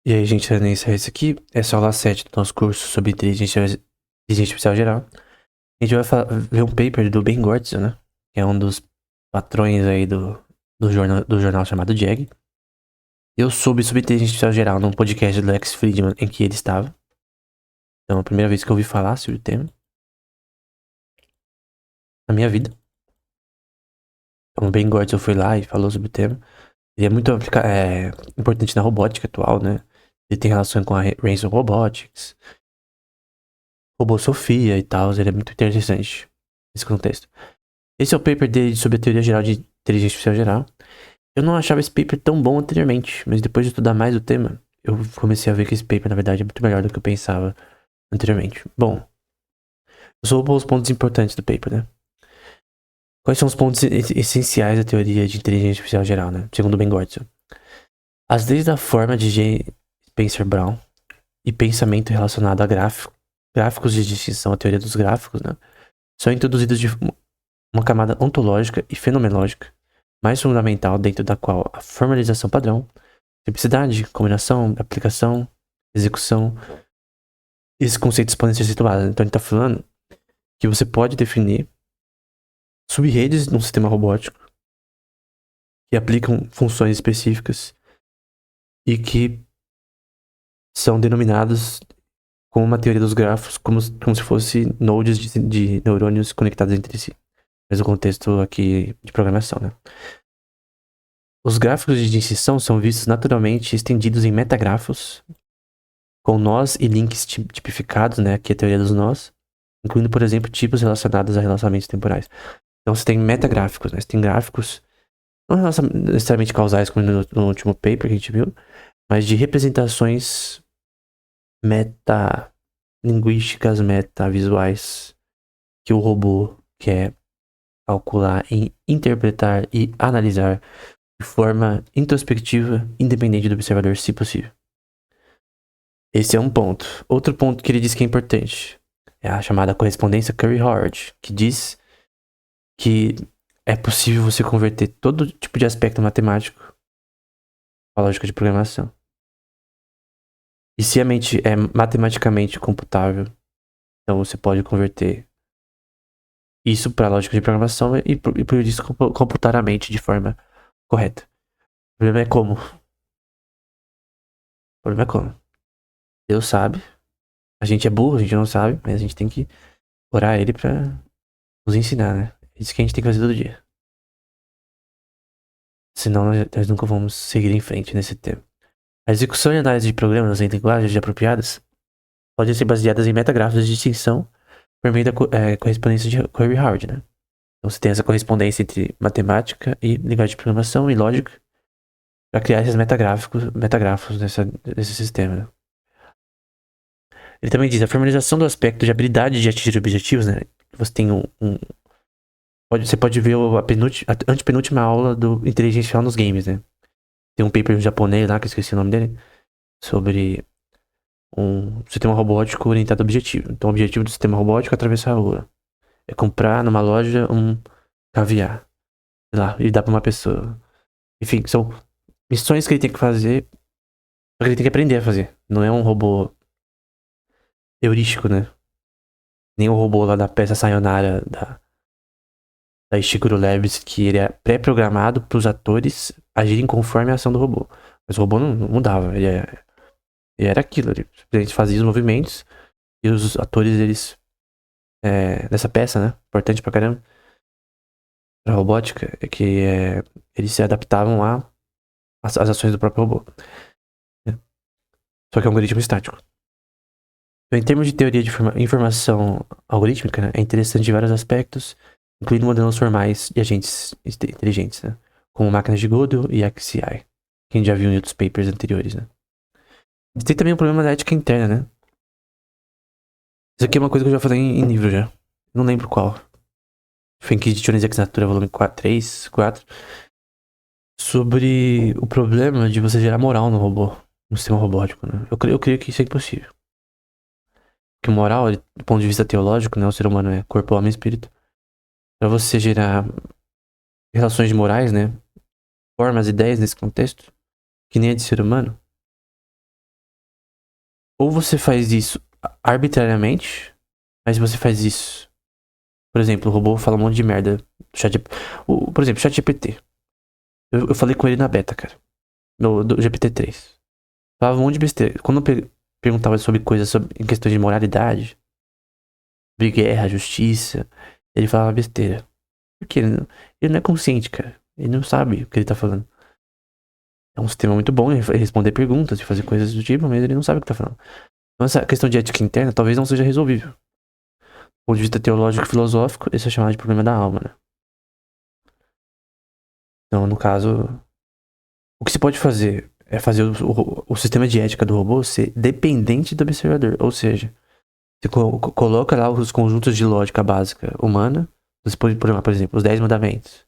E aí, gente, esse aqui é só aula 7 do nosso curso sobre inteligência artificial geral. A gente vai ver um paper do Ben Gortz, né? Que é um dos patrões aí do jornal chamado Jag. Eu soube sobre inteligência artificial geral num podcast do Lex Fridman em que ele estava. Então, é a primeira vez que eu ouvi falar sobre o tema na minha vida. Então, o Ben Gortz eu fui lá e falou sobre o tema. Ele é muito importante na robótica atual, né? Ele tem relação com a Ransom Robotics, Robô Sofia e tal. Ele é muito interessante nesse contexto. Esse é o paper dele sobre a teoria geral de inteligência artificial geral. Eu não achava esse paper tão bom anteriormente, mas depois de estudar mais o tema, eu comecei a ver que esse paper, na verdade, é muito melhor do que eu pensava anteriormente. Bom, eu só vou os pontos importantes do paper, né? Quais são os pontos essenciais da teoria de inteligência artificial geral, né? Segundo Ben Gortz. As leis da forma de J. Spencer Brown e pensamento relacionado a gráficos de distinção, a teoria dos gráficos, né? São introduzidos de uma camada ontológica e fenomenológica mais fundamental, dentro da qual a formalização padrão, simplicidade, combinação, aplicação, execução, esses conceitos podem ser situados. Então ele está falando que você pode definir sub-redes num sistema robótico que aplicam funções específicas e que são denominados como uma teoria dos grafos, como se fosse nodes de neurônios conectados entre si. Mas o contexto aqui de programação, né? Os gráficos de distinção são vistos naturalmente estendidos em metagrafos, com nós e links tipificados, né? Aqui é a teoria dos nós, incluindo, por exemplo, tipos relacionados a relacionamentos temporais. Então você tem metagráficos, né? Você tem gráficos, não necessariamente causais, como no último paper que a gente viu, mas de representações metalinguísticas, metavisuais, que o robô quer calcular e interpretar e analisar de forma introspectiva, independente do observador, se possível. Esse é um ponto. Outro ponto que ele diz que é importante é a chamada correspondência Curry-Howard, que diz que é possível você converter todo tipo de aspecto matemático à lógica de programação. E se a mente é matematicamente computável, então você pode converter isso para a lógica de programação e por isso computar a mente de forma correta. O problema é como. O problema é como. Deus sabe. A gente é burro, a gente não sabe, mas a gente tem que orar a ele pra nos ensinar, né? É isso que a gente tem que fazer todo dia. Senão nós nunca vamos seguir em frente nesse tema. A execução e análise de programas em linguagens apropriadas podem ser baseadas em metagrafos de distinção por meio da correspondência de Curry-Howard, né? Então você tem essa correspondência entre matemática e linguagem de programação e lógica para criar esses metagrafos nesse sistema, né? Ele também diz a formalização do aspecto de habilidade de atingir objetivos, né? Você tem você pode ver a antepenúltima aula do Inteligência Artificial nos games, né? Tem um paper japonês lá, que eu esqueci o nome dele, sobre um sistema robótico orientado a objetivo. Então, o objetivo do sistema robótico é atravessar a rua. É comprar numa loja um caviar. Sei lá, e dar pra uma pessoa. Enfim, são missões que ele tem que fazer, só que ele tem que aprender a fazer. Não é um robô heurístico, né? Nem o robô lá da peça Sayonara da Ishiguro Labs, que ele é pré-programado para os atores agirem conforme a ação do robô. Mas o robô não mudava, ele era aquilo. Ele simplesmente fazia os movimentos e os atores, eles. Nessa peça, né? Importante pra caramba. Pra robótica, é que eles se adaptavam às ações do próprio robô. Né? Só que é um algoritmo estático. Então, em termos de teoria de informação algorítmica, né, é interessante de vários aspectos, incluindo modelos formais de agentes inteligentes, né? Como máquinas de Gödel e XCI. Quem já viu em outros papers anteriores, né? Tem também um problema da ética interna, né? Isso aqui é uma coisa que eu já falei em livro já. Não lembro qual. Foi em Inquisições Ex Natura, volume 4, 3, 4. Sobre o problema de você gerar moral no robô. No sistema robótico, né? Eu creio que isso é impossível. Porque moral, do ponto de vista teológico, né? O ser humano é corpo, alma e espírito. Pra você gerar relações morais, né? Formas, ideias nesse contexto, que nem é de ser humano, Ou você faz isso arbitrariamente, mas você faz isso. Por exemplo, o robô fala um monte de merda. Chat, por exemplo, ChatGPT. Eu falei com ele na beta, cara. No do GPT-3. Falava um monte de besteira. Quando eu perguntava sobre coisas em questões de moralidade, de guerra, justiça, ele falava besteira. Porque ele não é consciente, cara. Ele não sabe o que ele tá falando. É um sistema muito bom em responder perguntas e fazer coisas do tipo, mas ele não sabe o que tá falando. Então essa questão de ética interna talvez não seja resolvível. Do ponto de vista teológico e filosófico, isso é chamado de problema da alma, né? Então, no caso, o que se pode fazer é fazer o sistema de ética do robô ser dependente do observador. Ou seja, você coloca lá os conjuntos de lógica básica humana. Você pode programar, por exemplo, os 10 mandamentos.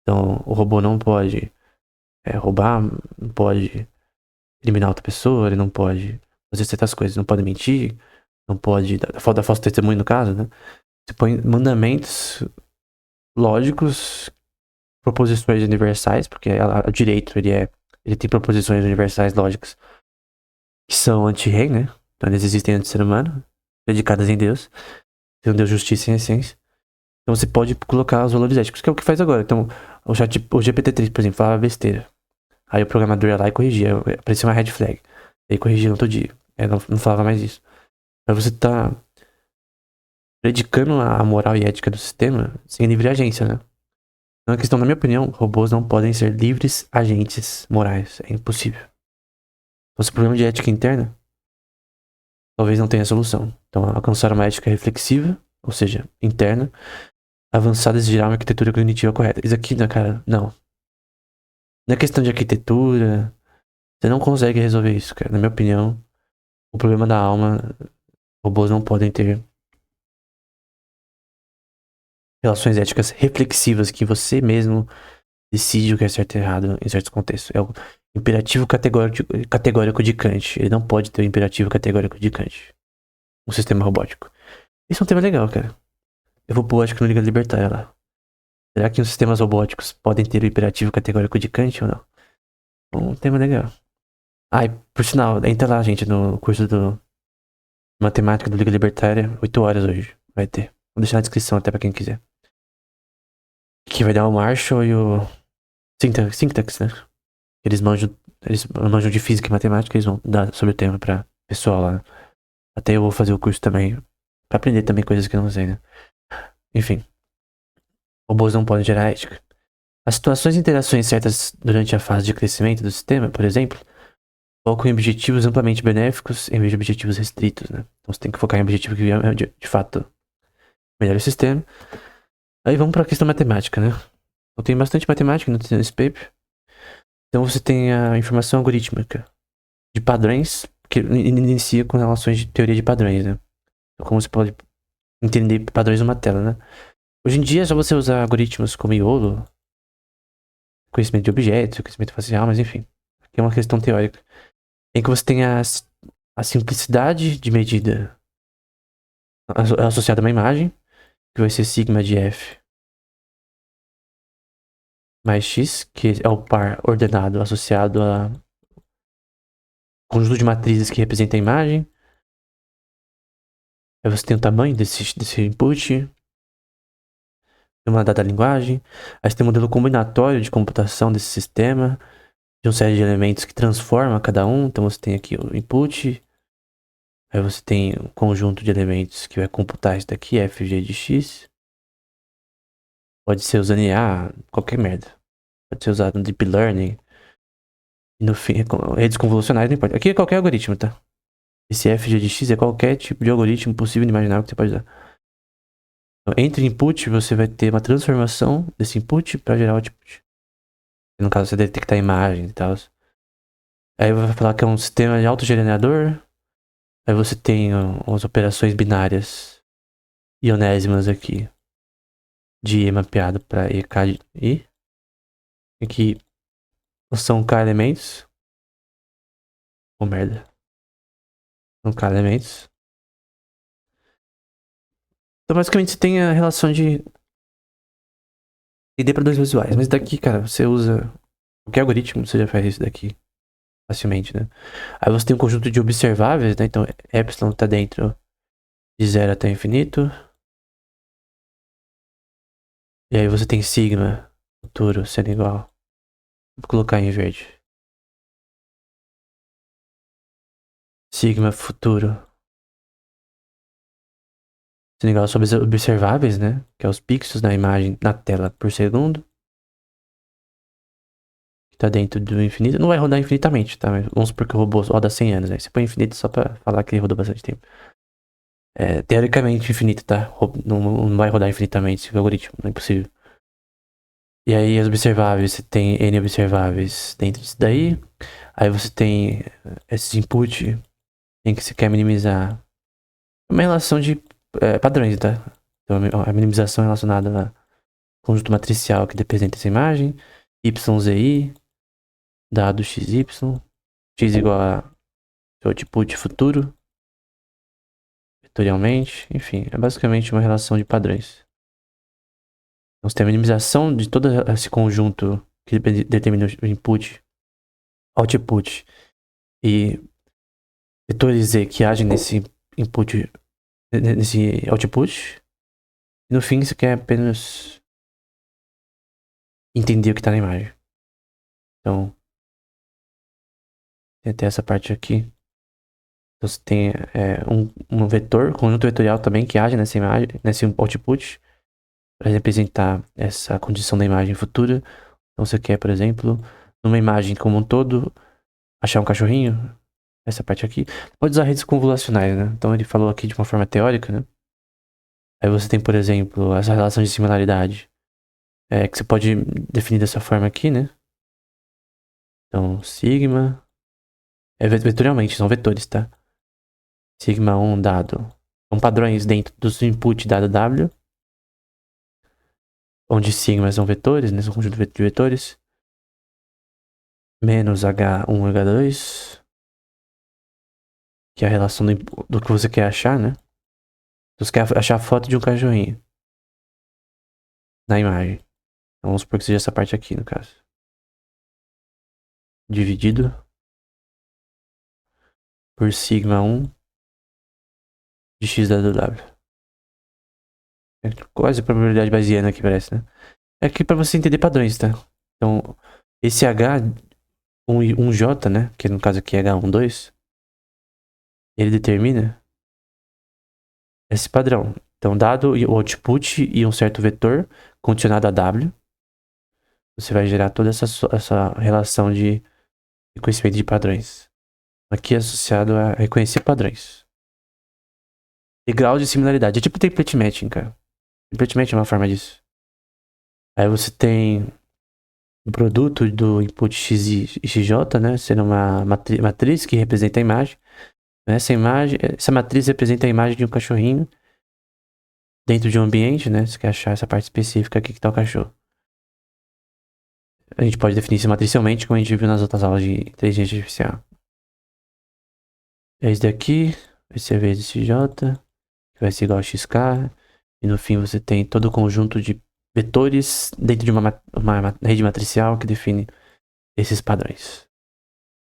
Então, o robô não pode roubar, não pode eliminar outra pessoa, ele não pode fazer certas coisas, não pode mentir, não pode dar falso testemunho no caso, né? Você põe mandamentos lógicos, proposições universais, porque o direito ele tem proposições universais lógicas que são anti-rei, né? Então eles existem anti-ser humano, dedicadas em Deus, tem um Deus justiça em essência. Então você pode colocar os valores éticos, que é o que faz agora. Então, o GPT-3, por exemplo, falava besteira. Aí o programador ia lá e corrigia. Aparecia uma red flag. Aí corrigia no outro dia. Não falava mais isso. Mas você tá predicando a moral e ética do sistema sem livre agência, né? Então a questão, na minha opinião, robôs não podem ser livres agentes morais. É impossível. Então, esse problema de ética interna talvez não tenha solução. Então, alcançar uma ética reflexiva, ou seja, interna, avançada, exigirá uma arquitetura cognitiva correta. Isso aqui, né, cara, não. Não é questão de arquitetura. Você não consegue resolver isso, cara. Na minha opinião, o problema da alma, robôs não podem ter relações éticas reflexivas que você mesmo decide o que é certo e errado em certos contextos. É o imperativo categórico de Kant. Ele não pode ter o imperativo categórico de Kant. Um sistema robótico. Isso é um tema legal, cara. Eu vou pôr, acho que no Liga Libertária lá. Será que os sistemas robóticos podem ter o imperativo categórico de Kant ou não? Um tema legal. Ai, por sinal, entra lá, gente, no curso do Matemática do Liga Libertária, 8 horas hoje. Vai ter. Vou deixar na descrição até pra quem quiser. Que vai dar o Marshall e o Syntax, né? Eles manjam de física e matemática, eles vão dar sobre o tema pra pessoal lá. Até eu vou fazer o curso também, pra aprender também coisas que eu não sei, né? Enfim. Robôs não podem gerar ética. As situações e interações certas durante a fase de crescimento do sistema, por exemplo, focam em objetivos amplamente benéficos em vez de objetivos restritos, né? Então você tem que focar em objetivos que de fato melhore o sistema. Aí vamos pra questão matemática, né? Então tem bastante matemática nesse paper. Então você tem a informação algorítmica de padrões, que inicia com relações de teoria de padrões, né? Então, como você pode entender padrões numa tela, né? Hoje em dia é só você usar algoritmos como YOLO, conhecimento de objetos, conhecimento facial, mas enfim. Aqui é uma questão teórica. Em que você tem a simplicidade de medida associada a uma imagem, que vai ser sigma de f mais x, que é o par ordenado associado a conjunto de matrizes que representa a imagem. Aí você tem o tamanho desse input, tem uma dada linguagem. Aí você tem um modelo combinatório de computação desse sistema, de uma série de elementos que transforma cada um. Então você tem aqui o input, aí você tem um conjunto de elementos que vai computar isso daqui, fg de x. Pode ser usando IA, qualquer merda. Pode ser usado no Deep Learning. E no fim, redes convolucionais, não importa. Aqui é qualquer algoritmo, tá? Esse fg de x é qualquer tipo de algoritmo possível de imaginar que você pode usar. Então, entre input, você vai ter uma transformação desse input para gerar output. No caso, você detectar a imagem e tal. Aí vai falar que é um sistema de autogererador. Aí você tem umas operações binárias ionésimas aqui. De E mapeado para EK de I. Aqui são K elementos. Oh, merda. São K elementos. Então, basicamente, você tem a relação de ID para dois visuais. Mas daqui, cara, você usa qualquer algoritmo, você já faz isso daqui. facilmente, né? Aí você tem um conjunto de observáveis, né? Então, epsilon tá dentro de 0 até infinito. E aí você tem sigma, futuro, sendo igual. Vou colocar em verde. Sigma, futuro, sendo igual sobre os observáveis, né? Que é os pixels na imagem, na tela por segundo. Que tá dentro do infinito. Não vai rodar infinitamente, tá? Mas vamos supor que o robô roda 100 anos, né? Você põe infinito só pra falar que ele rodou bastante tempo. É, teoricamente infinito, tá? Não vai rodar infinitamente esse algoritmo, não é impossível. E aí, os observáveis, você tem N observáveis dentro disso daí. Aí você tem esse input em que você quer minimizar. Uma relação de padrões, tá? Então, a minimização relacionada ao conjunto matricial que representa essa imagem. YZI, dado XY. X igual a output futuro. Vetorialmente. Enfim, é basicamente uma relação de padrões. Então, você tem a minimização de todo esse conjunto que determina o input, output e vetores Z que agem nesse input, nesse output. E no fim, você quer apenas entender o que está na imagem. Então, tem até essa parte aqui. Então, você tem um vetor, conjunto vetorial também que age nessa imagem, nesse output, para representar essa condição da imagem futura. Então, você quer, por exemplo, numa imagem como um todo, achar um cachorrinho, essa parte aqui. Pode usar redes convolucionais, né? Então, ele falou aqui de uma forma teórica, né? Aí você tem, por exemplo, essa relação de similaridade, que você pode definir dessa forma aqui, né? Então, sigma. Vetorialmente, são vetores, tá? Sigma 1 dado. São padrões dentro dos input dado W. Onde sigma são vetores, né? São um conjunto de vetores. Menos H1 H2. Que é a relação do que você quer achar, né? Então, você quer achar a foto de um cachorrinho. Na imagem. Então, vamos supor que seja essa parte aqui, no caso. Dividido por sigma 1 de x dado W. É quase a probabilidade bayesiana aqui, parece, né? É aqui pra você entender padrões, tá? Então, esse H1J, né? Que no caso aqui é H12, ele determina esse padrão. Então, dado o output e um certo vetor condicionado a W, você vai gerar toda essa relação de reconhecimento de padrões. Aqui é associado a reconhecer padrões. E grau de similaridade. É tipo template matching, cara. Template matching é uma forma disso. Aí você tem o produto do input x e xj, né? Sendo uma matriz que representa a imagem. Essa matriz representa a imagem de um cachorrinho dentro de um ambiente, né? Você quer achar essa parte específica aqui que tá o cachorro. A gente pode definir isso matricialmente, como a gente viu nas outras aulas de inteligência artificial. É isso daqui, vai ser vezes xj, que vai ser igual a xk, e no fim você tem todo o conjunto de vetores dentro de uma rede matricial que define esses padrões.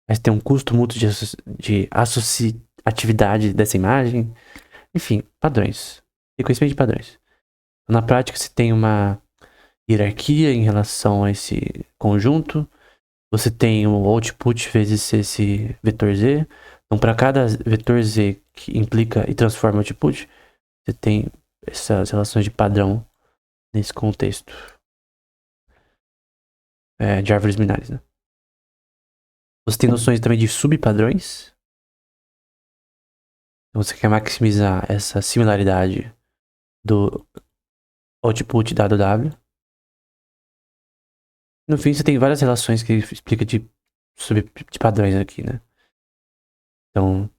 Aí você tem um custo mútuo de associatividade dessa imagem. Enfim, padrões. Reconhecimento de padrões. Na prática, você tem uma hierarquia em relação a esse conjunto. Você tem o output vezes esse vetor Z. Então, para cada vetor Z que implica e transforma o output, você tem essas relações de padrão nesse contexto de árvores binárias, né? Você tem noções também de subpadrões. Então, você quer maximizar essa similaridade do output dado W. No fim, você tem várias relações que ele explica de padrões aqui, né? Então,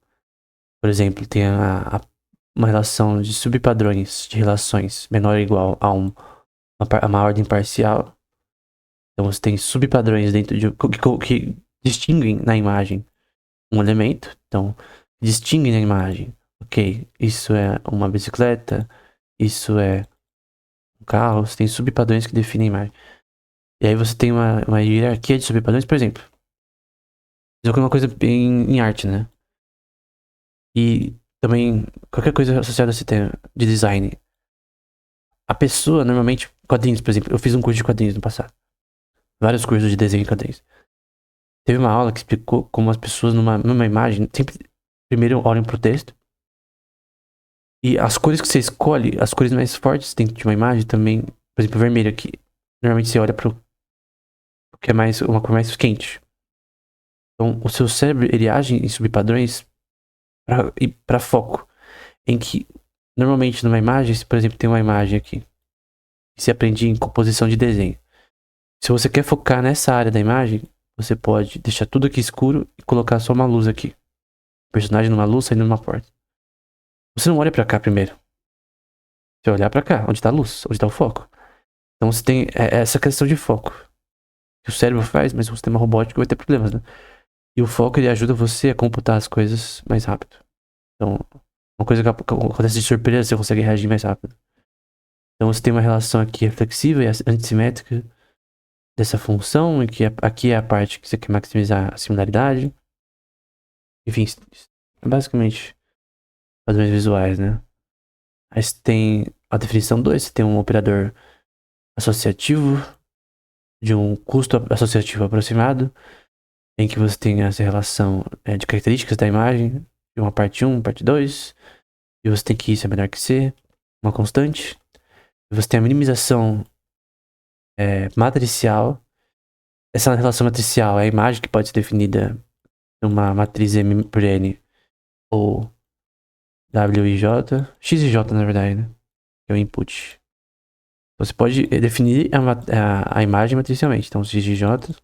por exemplo, tem uma relação de subpadrões de relações menor ou igual a uma ordem parcial. Então, você tem subpadrões dentro de que distinguem na imagem um elemento. Então, distinguem na imagem. Ok, isso é uma bicicleta, isso é um carro. Você tem subpadrões que definem a imagem. E aí você tem uma hierarquia de subpadrões, por exemplo. Isso é uma coisa bem em arte, né? E também qualquer coisa associada a esse tema de design. A pessoa, normalmente, quadrinhos, por exemplo, eu fiz um curso de quadrinhos no passado. Vários cursos de desenho em quadrinhos. Teve uma aula que explicou como as pessoas numa imagem sempre primeiro olham pro texto. E as cores que você escolhe, as cores mais fortes dentro de uma imagem também, por exemplo, vermelho aqui. Normalmente você olha pro que é mais uma cor mais quente. Então, o seu cérebro ele age em subpadrões para foco, em que normalmente numa imagem, se por exemplo tem uma imagem aqui, que você aprende em composição de desenho. Se você quer focar nessa área da imagem, você pode deixar tudo aqui escuro e colocar só uma luz aqui. O personagem numa luz saindo numa porta. Você não olha pra cá primeiro. Você olhar pra cá, onde tá a luz, onde tá o foco. Então você tem essa questão de foco. Que o cérebro faz, mas o sistema robótico vai ter problemas, né? E o foco ele ajuda você a computar as coisas mais rápido. Então, uma coisa que acontece de surpresa, você consegue reagir mais rápido. Então você tem uma relação aqui reflexiva e antissimétrica dessa função, e que aqui é a parte que você quer maximizar a similaridade. Enfim, basicamente padrões visuais, né? Aí você tem a definição 2, você tem um operador associativo de um custo associativo aproximado, em que você tem essa relação de características da imagem, de uma parte 1, parte 2, e você tem que isso é menor que C, uma constante. E você tem a minimização matricial. Essa relação matricial é a imagem que pode ser definida numa matriz M por N ou W e J, X e J na verdade, né? Que é o input. Você pode definir a imagem matricialmente. Então, X e J.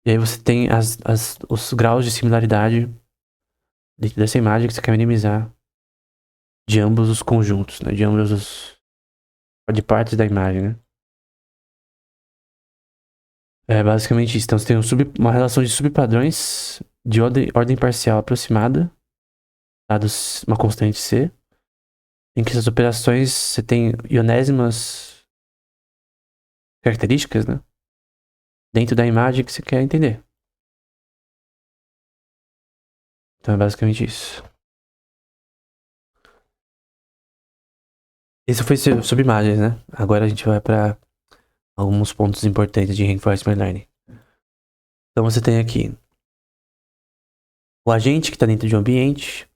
E aí você tem os graus de similaridade dentro dessa imagem que você quer minimizar de ambos os conjuntos, né? De ambos de partes da imagem, né? É basicamente isso. Então você tem uma relação de subpadrões de ordem parcial aproximada, dados uma constante C, em que essas operações você tem ionésimas características, né? Dentro da imagem que você quer entender. Então é basicamente isso. Isso foi sobre imagens, né? Agora a gente vai para alguns pontos importantes de Reinforcement Learning. Então você tem aqui o agente que está dentro de um ambiente.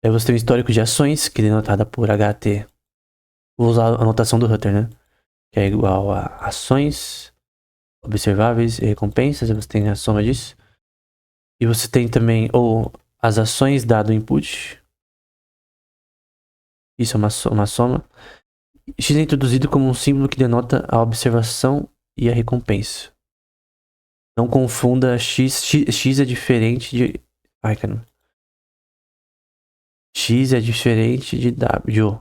Aí você tem o histórico de ações, que é denotada por HT. Vou usar a anotação do Hutter, né? Que é igual a ações, observáveis e recompensas. Aí você tem a soma disso. E você tem também ou as ações dado input. Isso é uma soma. X é introduzido como um símbolo que denota a observação e a recompensa. Não confunda X é diferente de... Ai, caramba. X é diferente de W.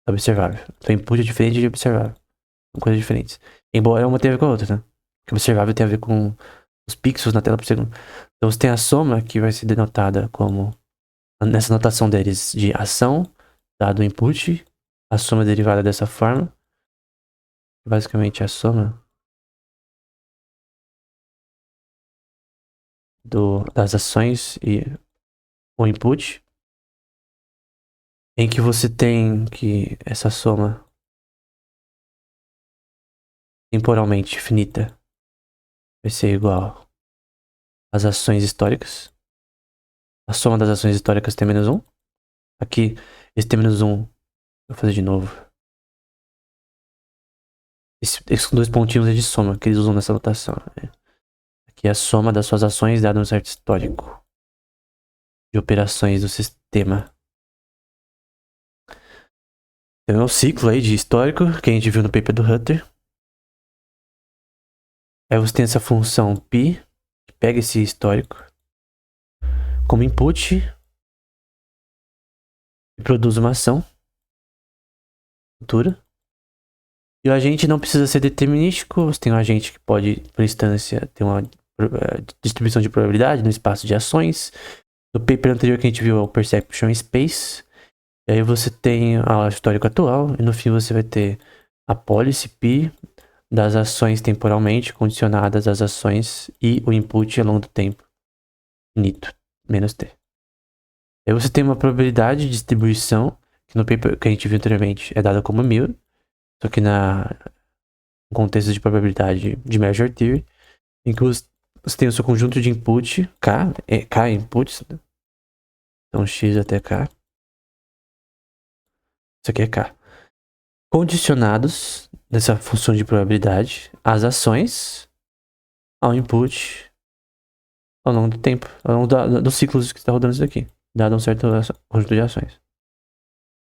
Observável. Então, input é diferente de observável. São coisas diferentes. Embora uma tenha a ver com a outra, né? Porque observável tem a ver com os pixels na tela por segundo. Então, você tem a soma que vai ser denotada como... Nessa notação deles de ação, dado input, a soma derivada dessa forma. Basicamente, a soma das ações e o input. Em que você tem que essa soma temporalmente finita vai ser igual às ações históricas. A soma das ações históricas tem menos 1. Aqui, esse tem menos 1. Vou fazer de novo. Esses dois pontinhos é de soma que eles usam nessa notação. Aqui é a soma das suas ações dado um certo histórico de operações do sistema. Então é o ciclo aí de histórico que a gente viu no paper do Hutter. Aí você tem essa função π, que pega esse histórico como input e produz uma ação futura. E o agente não precisa ser determinístico. Você tem um agente que pode, por instância, ter uma distribuição de probabilidade no espaço de ações. No paper anterior que a gente viu é o Perception Space. E aí você tem o histórico atual. E no fim você vai ter a policy P, das ações temporalmente condicionadas às ações e o input ao longo do tempo. Finito, menos t. Aí você tem uma probabilidade de distribuição, que no paper que a gente viu anteriormente é dada como 1000, só que no contexto de probabilidade de measure theory, em que você tem o seu conjunto de input, K inputs, né? Então x até K. Isso aqui é K. Condicionados nessa função de probabilidade às ações, ao input, ao longo do tempo, ao longo dos ciclos que está rodando isso aqui, dado um certo conjunto de ações.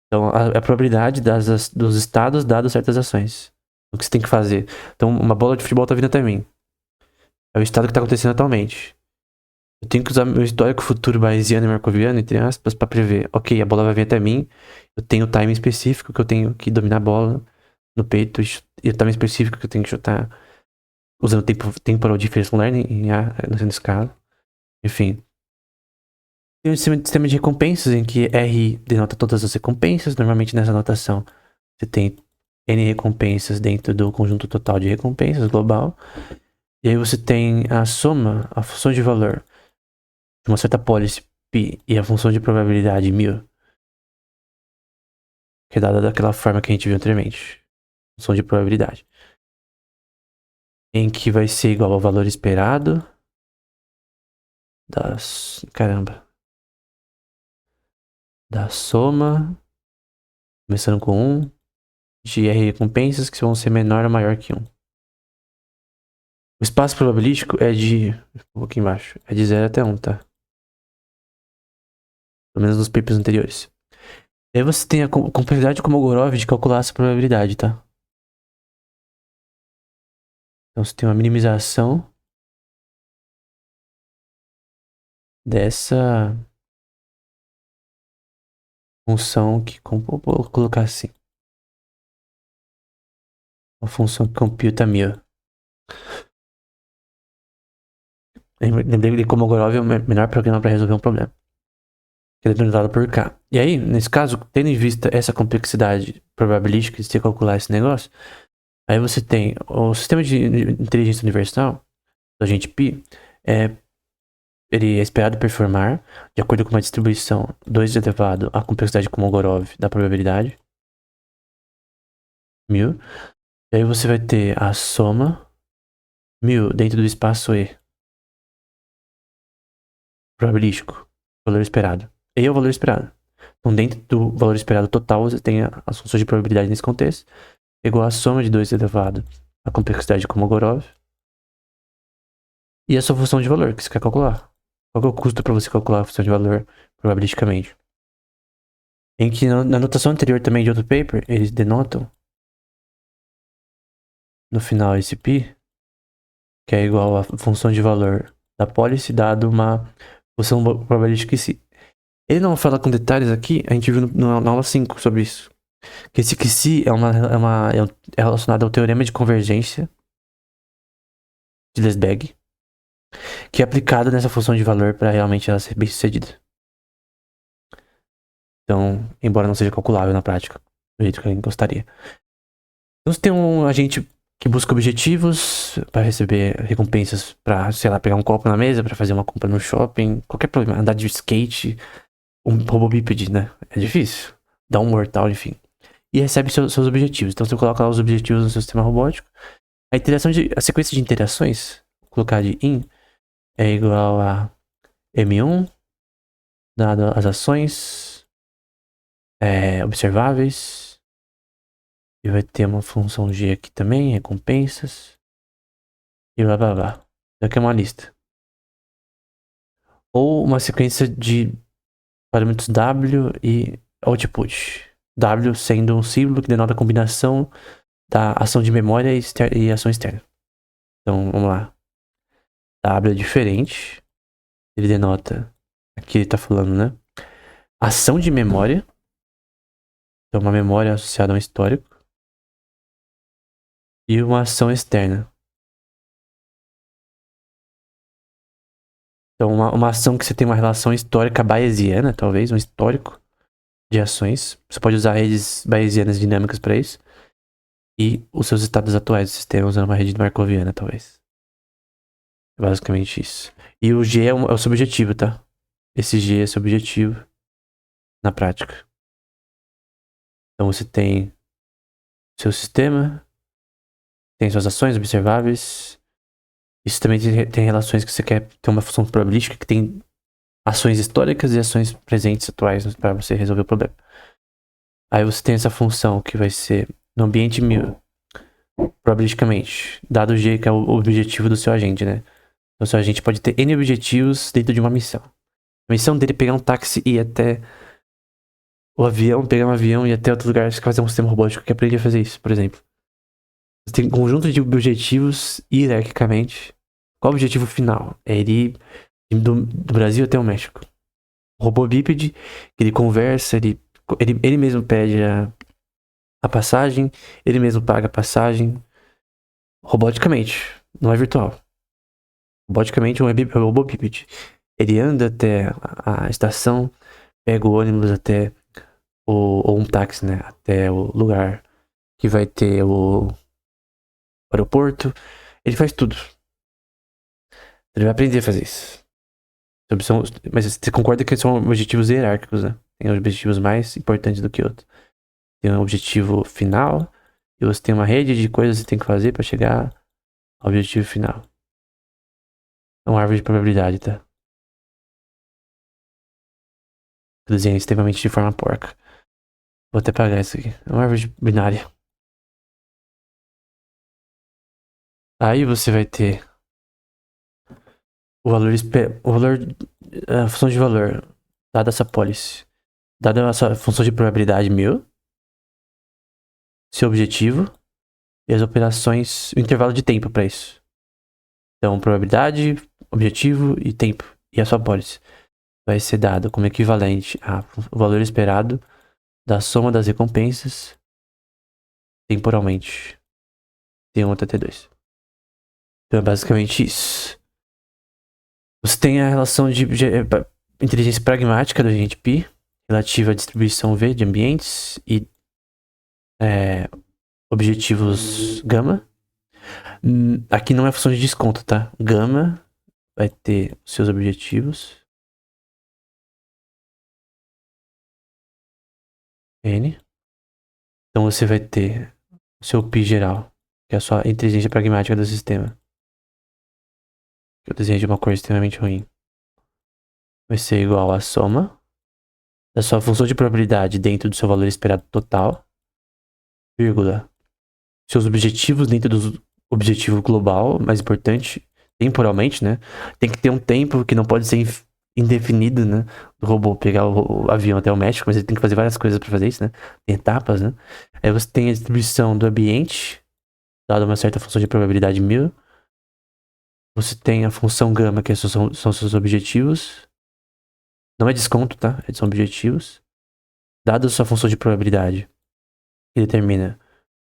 Então, a probabilidade dos estados dados certas ações. O que você tem que fazer. Então, uma bola de futebol tá vindo até mim. É o estado que tá acontecendo atualmente. Eu tenho que usar meu histórico futuro bayesiano e markoviano, entre aspas, pra prever. Ok, a bola vai vir até mim. Eu tenho o time específico que eu tenho que dominar a bola no peito. E o time específico que eu tenho que chutar usando temporal difference learning nessa escala. Enfim. Tem um sistema de recompensas em que R denota todas as recompensas. Normalmente nessa anotação você tem N recompensas dentro do conjunto total de recompensas global. E aí você tem a soma, a função de valor de uma certa policy P e a função de probabilidade 1000, que é dada daquela forma que a gente viu anteriormente. Função de probabilidade. Em que vai ser igual ao valor esperado da soma, começando com 1, de R recompensas que vão ser menor ou maior que 1. O espaço probabilístico é de, um pouquinho embaixo, é de 0 até 1, tá? Pelo menos nos papers anteriores. E aí você tem a complexidade de Kolmogorov de calcular essa probabilidade, tá? Então você tem uma minimização dessa função que, vou colocar assim, uma função que computa 1000. Lembrei de Kolmogorov é o melhor programa para resolver um problema. Que é determinado por K. E aí, nesse caso, tendo em vista essa complexidade probabilística de se calcular esse negócio, aí você tem o sistema de inteligência universal, do agente Pi, ele é esperado performar de acordo com uma distribuição 2 elevado à complexidade de Kolmogorov da probabilidade, 1000. E aí você vai ter a soma 1000 dentro do espaço E probabilístico, valor esperado. E é o valor esperado. Então, dentro do valor esperado total, você tem as funções de probabilidade nesse contexto, igual a soma de 2 elevado à complexidade de Kolmogorov e a sua função de valor que você quer calcular. Qual que é o custo para você calcular a função de valor probabilisticamente? Em que na anotação anterior também de outro paper, eles denotam no final esse pi, que é igual à função de valor da policy dado uma função probabilística em si. Ele não fala com detalhes aqui, a gente viu na aula 5 sobre isso. Que esse QC é relacionado ao teorema de convergência de Lesbag, que é aplicado nessa função de valor para realmente ela ser bem sucedida. Então, embora não seja calculável na prática, do jeito que a gente gostaria. Então, você tem um agente que busca objetivos para receber recompensas para, sei lá, pegar um copo na mesa, para fazer uma compra no shopping, qualquer problema, andar de skate, um robô bípede, né? É difícil. Dar um mortal, enfim. E recebe seus objetivos. Então, você coloca lá os objetivos no seu sistema robótico. A sequência de interações, vou colocar de in, é igual a M1, dado as ações observáveis. E vai ter uma função G aqui também, recompensas. E blá blá blá. Isso aqui é uma lista. Ou uma sequência de parâmetros W e output. W sendo um símbolo que denota a combinação da ação de memória e ação externa. Então, vamos lá. W é diferente. Ele denota, aqui ele tá falando, né? Ação de memória. Então, uma memória associada a um histórico. E uma ação externa. Então, uma ação que você tem uma relação histórica bayesiana, talvez, um histórico de ações. Você pode usar redes bayesianas dinâmicas para isso. e os seus estados atuais do sistema usando uma rede markoviana, talvez. É basicamente isso. E o G é o seu objetivo, tá? Esse G é seu objetivo na prática. Então você tem seu sistema, tem suas ações observáveis. Isso também tem relações que você quer ter uma função probabilística que tem ações históricas e ações presentes atuais para você resolver o problema. Aí você tem essa função que vai ser no ambiente 1000, probabilisticamente, dado G, que é o objetivo do seu agente, né? Então, o seu agente pode ter N objetivos dentro de uma missão. A missão dele é pegar um táxi e ir até o avião, pegar um avião e ir até outro lugar, fazer um sistema robótico que aprende a fazer isso, por exemplo. Você tem um conjunto de objetivos hierarquicamente. Qual o objetivo final? É ele ir do Brasil até o México. O robô bípede, que ele conversa, ele mesmo pede a passagem, ele mesmo paga a passagem, roboticamente, não é virtual. Roboticamente, é um robô bípede. Ele anda até a estação, pega o ônibus até ou um táxi, né, até o lugar que vai ter o aeroporto. Ele faz tudo. Ele vai aprender a fazer isso. Mas você concorda que são objetivos hierárquicos, né? Tem objetivos mais importantes do que outros. Tem um objetivo final e você tem uma rede de coisas que você tem que fazer pra chegar ao objetivo final. É uma árvore de probabilidade, tá? Eu desenhei extremamente de forma porca. Vou até apagar isso aqui. É uma árvore binária. Aí você vai ter o valor, a função de valor, dada essa policy, dada essa função de probabilidade 1000, seu objetivo e as operações, o intervalo de tempo para isso. Então, probabilidade, objetivo e tempo. E a sua policy vai ser dado como equivalente ao valor esperado da soma das recompensas temporalmente. T1 até T2. Então é basicamente isso. Você tem a relação de inteligência pragmática do agente Pi, relativa à distribuição V de ambientes e objetivos gama. Aqui não é função de desconto, tá? Gama vai ter os seus objetivos. N. Então você vai ter o seu Pi geral, que é a sua inteligência pragmática do sistema. Que eu desenhei de uma cor extremamente ruim. Vai ser igual à soma da sua função de probabilidade dentro do seu valor esperado total, vírgula, seus objetivos dentro do objetivo global, mais importante, temporalmente, né? Tem que ter um tempo que não pode ser indefinido, né? Do robô pegar o avião até o México, mas ele tem que fazer várias coisas para fazer isso, né? Tem etapas, né? Aí você tem a distribuição do ambiente, dada uma certa função de probabilidade 1000. Você tem a função gama, que são seus objetivos. Não é desconto, tá? São objetivos. Dada a sua função de probabilidade, que determina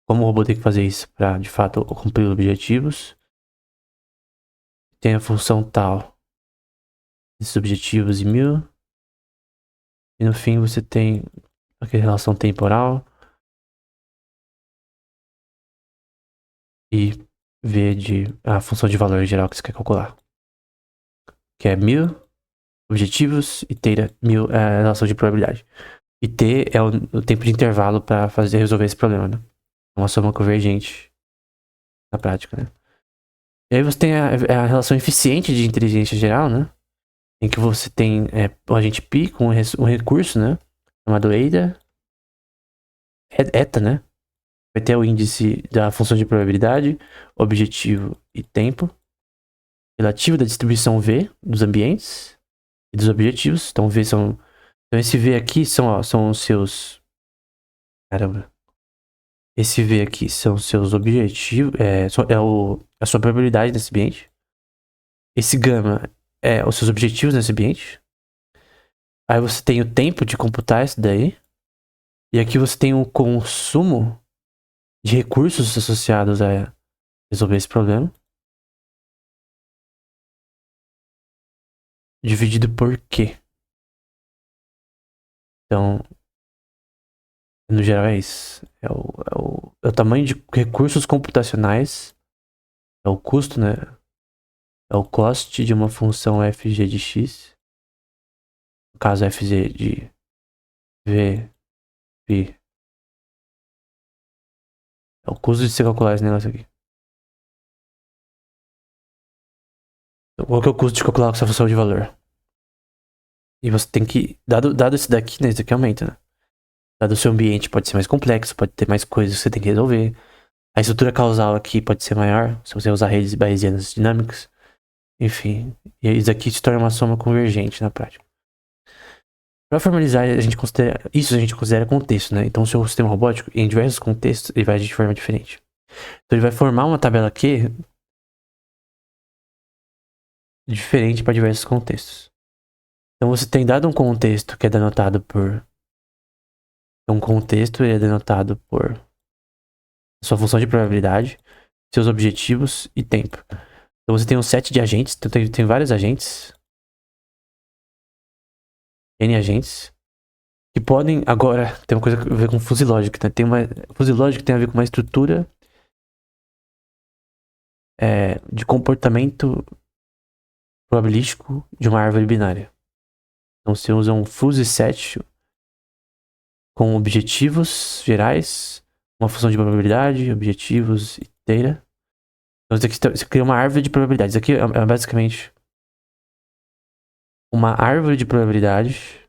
como o robô tem que fazer isso para, de fato, cumprir os objetivos. Tem a função tal desses objetivos em 1000. E no fim você tem aquela relação temporal. E V de a função de valor geral que você quer calcular. Que é 1000 objetivos e T é 1000 é a relação de probabilidade. E T é o tempo de intervalo para resolver esse problema, né? Uma soma convergente na prática, né? E aí você tem a relação eficiente de inteligência geral, né? Em que você tem o agente Pi com um recurso, né? Chamado eta, né? Vai ter o índice da função de probabilidade, objetivo e tempo, relativo da distribuição V dos ambientes e dos objetivos. Então, então esse V aqui são os seus... Caramba. Esse V aqui são os seus objetivos, a sua probabilidade nesse ambiente. Esse gama é os seus objetivos nesse ambiente. Aí você tem o tempo de computar isso daí. E aqui você tem o consumo de recursos associados a resolver esse problema. Dividido por quê? Então, no geral é isso. o tamanho de recursos computacionais, é o custo, né? É o cost de uma função fg de x, no caso fg de v, pi. É o custo de você calcular esse negócio aqui. Então, qual que é o custo de calcular essa função de valor? E você tem que, dado esse daqui, né? Esse daqui aumenta, né? Dado o seu ambiente pode ser mais complexo, pode ter mais coisas que você tem que resolver. A estrutura causal aqui pode ser maior, se você usar redes bayesianas dinâmicas. Enfim, e isso aqui se torna uma soma convergente na prática. Para formalizar, a gente considera contexto, né? Então, o seu sistema robótico, em diversos contextos, ele vai agir de forma diferente. Então, ele vai formar uma tabela Q diferente para diversos contextos. Então, você tem dado um contexto que é denotado por... Um contexto ele é denotado por sua função de probabilidade, seus objetivos e tempo. Então, você tem um set de agentes, então tem vários agentes, N agentes, que podem, agora, tem uma coisa a ver com fuzzy logic, né? Fuzzy logic tem a ver com uma estrutura de comportamento probabilístico de uma árvore binária. Então você usa um fuzzy set com objetivos gerais, uma função de probabilidade, objetivos e theta. Então você cria uma árvore de probabilidades. Isso aqui é basicamente uma árvore de probabilidades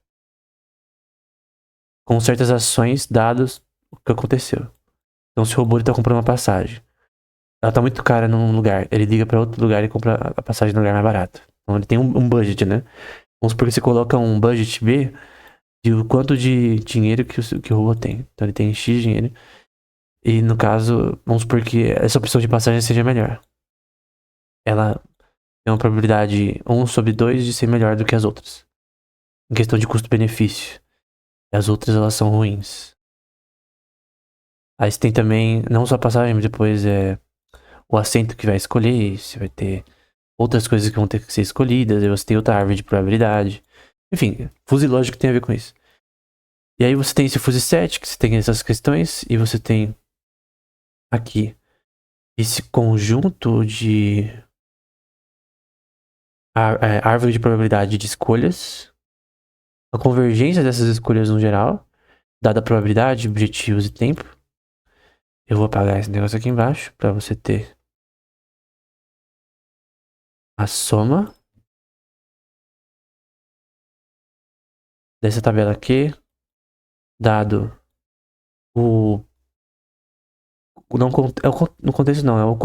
com certas ações dadas o que aconteceu. Então se o robô está comprando uma passagem, ela tá muito cara num lugar, ele liga para outro lugar e compra a passagem no lugar mais barato. Então ele tem um budget, né? Vamos supor que você coloca um budget B de o quanto de dinheiro que o robô tem. Então ele tem X dinheiro. E no caso, vamos supor que essa opção de passagem seja melhor. Ela tem uma probabilidade 1/2 de ser melhor do que as outras. Em questão de custo-benefício. E as outras elas são ruins. Aí você tem também, não só a passagem, mas depois o assento que vai escolher. Você vai ter outras coisas que vão ter que ser escolhidas. E você tem outra árvore de probabilidade. Enfim, fuzzy logic tem a ver com isso. E aí você tem esse fuzzy set, que você tem essas questões. E você tem aqui esse conjunto de árvore de probabilidade de escolhas, a convergência dessas escolhas no geral, dada a probabilidade, objetivos e tempo. Eu vou apagar esse negócio aqui embaixo para você ter a soma dessa tabela aqui, dado o não no contexto não,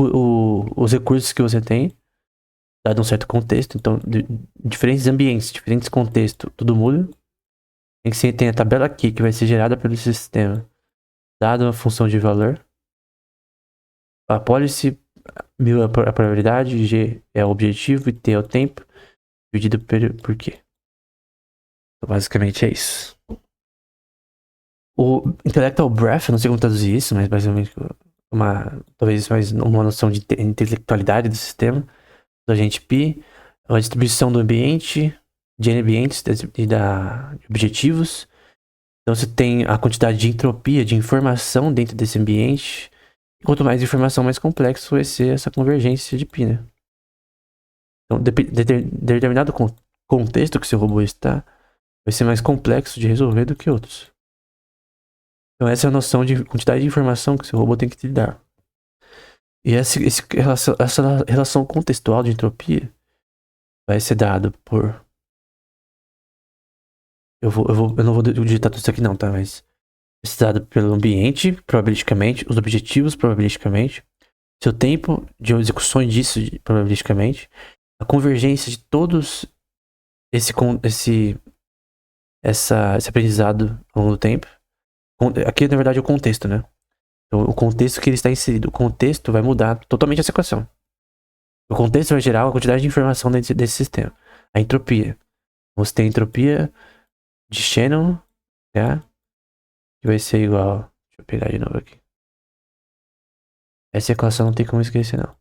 os recursos que você tem, dado um certo contexto. Então, diferentes ambientes, diferentes contextos, tudo muda. Tem que ser, tem a tabela aqui que vai ser gerada pelo sistema, dado a função de valor. A policy, 1000 é a probabilidade, G é o objetivo e T é o tempo, dividido por Q. Então, basicamente é isso. O Intellectual Breath, eu não sei como traduzir isso, mas basicamente talvez mais uma noção de intelectualidade do sistema, do agente Pi, a distribuição do ambiente, de N ambientes e de objetivos. Então você tem a quantidade de entropia, de informação dentro desse ambiente. Quanto mais informação, mais complexo vai ser essa convergência de Pi, né? Então, determinado contexto que seu robô está, vai ser mais complexo de resolver do que outros. Então, essa é a noção de quantidade de informação que seu robô tem que lidar. E essa relação contextual de entropia vai ser dado por... Eu não vou digitar tudo isso aqui não, tá? Mas vai ser dado pelo ambiente, probabilisticamente, os objetivos, probabilisticamente, seu tempo de execução disso, probabilisticamente, a convergência de todos esse aprendizado ao longo do tempo. Aqui, na verdade, é o contexto, né? Então, o contexto que ele está inserido. O contexto vai mudar totalmente essa equação. O contexto vai gerar uma quantidade de informação dentro desse sistema. A entropia. Você tem a entropia de Shannon, tá? Que vai ser igual... Deixa eu pegar de novo aqui. Essa equação não tem como esquecer, não.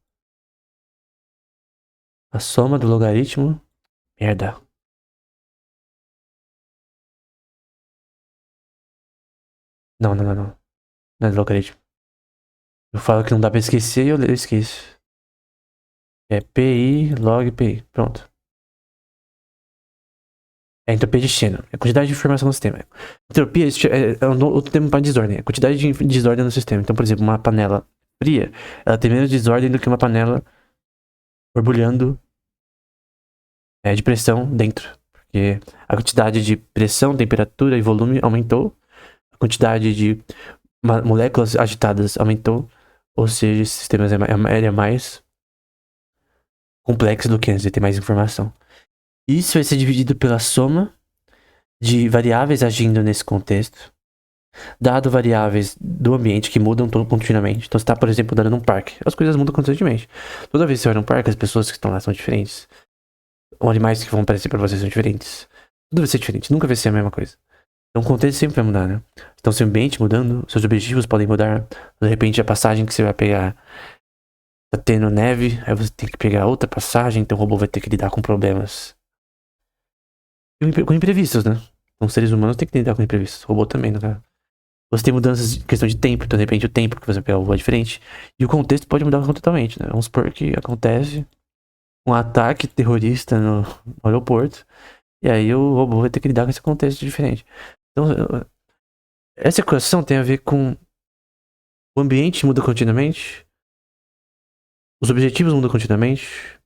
A soma do logaritmo... Merda. Não. Não é do logaritmo. Eu falo que não dá pra esquecer e eu esqueço. É PI, log, PI. Pronto. É entropia de destino. É a quantidade de informação no sistema. Entropia é outro termo para desordem. É a quantidade de desordem no sistema. Então, por exemplo, uma panela fria, ela tem menos desordem do que uma panela borbulhando de pressão dentro. Porque a quantidade de pressão, temperatura e volume aumentou. A quantidade de moléculas agitadas aumentou. Ou seja, esse sistema é mais complexo do que antes, ele tem mais informação. Isso vai ser dividido pela soma de variáveis agindo nesse contexto, dado variáveis do ambiente que mudam continuamente. Então, você está, por exemplo, andando num parque. As coisas mudam constantemente. Toda vez que você vai num parque, as pessoas que estão lá são diferentes. Os animais que vão aparecer para você são diferentes. Tudo vai ser diferente, nunca vai ser a mesma coisa. Então, o contexto sempre vai mudar, né? Então, seu ambiente mudando, seus objetivos podem mudar. De repente, a passagem que você vai pegar tá tendo neve, aí você tem que pegar outra passagem, então o robô vai ter que lidar com problemas. Com imprevistos, né? Então, os seres humanos têm que lidar com imprevistos. O robô também, né, cara? Você tem mudanças de questão de tempo, então de repente o tempo que você pega o voo é diferente. E o contexto pode mudar totalmente, né? Vamos supor que acontece um ataque terrorista no aeroporto, e aí o robô vai ter que lidar com esse contexto diferente. Então, essa equação tem a ver com o ambiente muda continuamente, os objetivos mudam continuamente,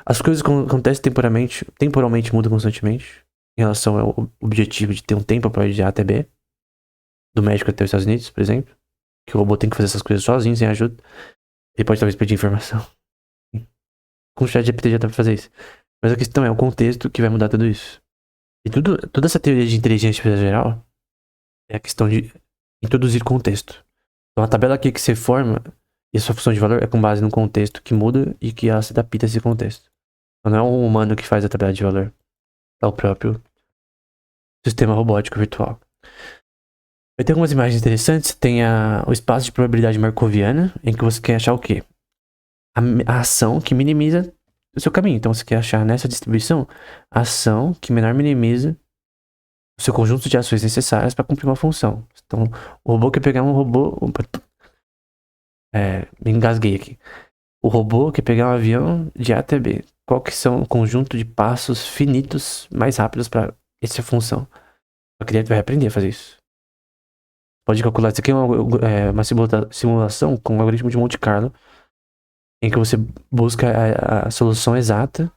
as coisas que acontecem temporalmente mudam constantemente, em relação ao objetivo de ter um tempo para ir de A até B, do México até os Estados Unidos, por exemplo. Que o robô tem que fazer essas coisas sozinho, sem ajuda. Ele pode talvez pedir informação. Com o chat GPT já dá pra fazer isso. Mas a questão é o contexto que vai mudar tudo isso. E toda essa teoria de inteligência artificial geral é a questão de introduzir contexto. Então a tabela aqui que você forma e a sua função de valor é com base num contexto que muda e que ela se adapta a esse contexto. Então não é um humano que faz a tabela de valor. É o próprio sistema robótico virtual. Vai ter algumas imagens interessantes. Tem o espaço de probabilidade markoviana, em que você quer achar o quê? A ação que minimiza o seu caminho. Então você quer achar nessa distribuição a ação que menor minimiza o seu conjunto de ações necessárias para cumprir uma função. Então o robô quer pegar um robô. Opa, me engasguei aqui. O robô quer pegar um avião de A até B. Qual que são o conjunto de passos finitos mais rápidos para essa função? Só que ele vai aprender a fazer isso. Pode calcular. Isso aqui é uma simulação com um algoritmo de Monte Carlo, em que você busca a solução exata.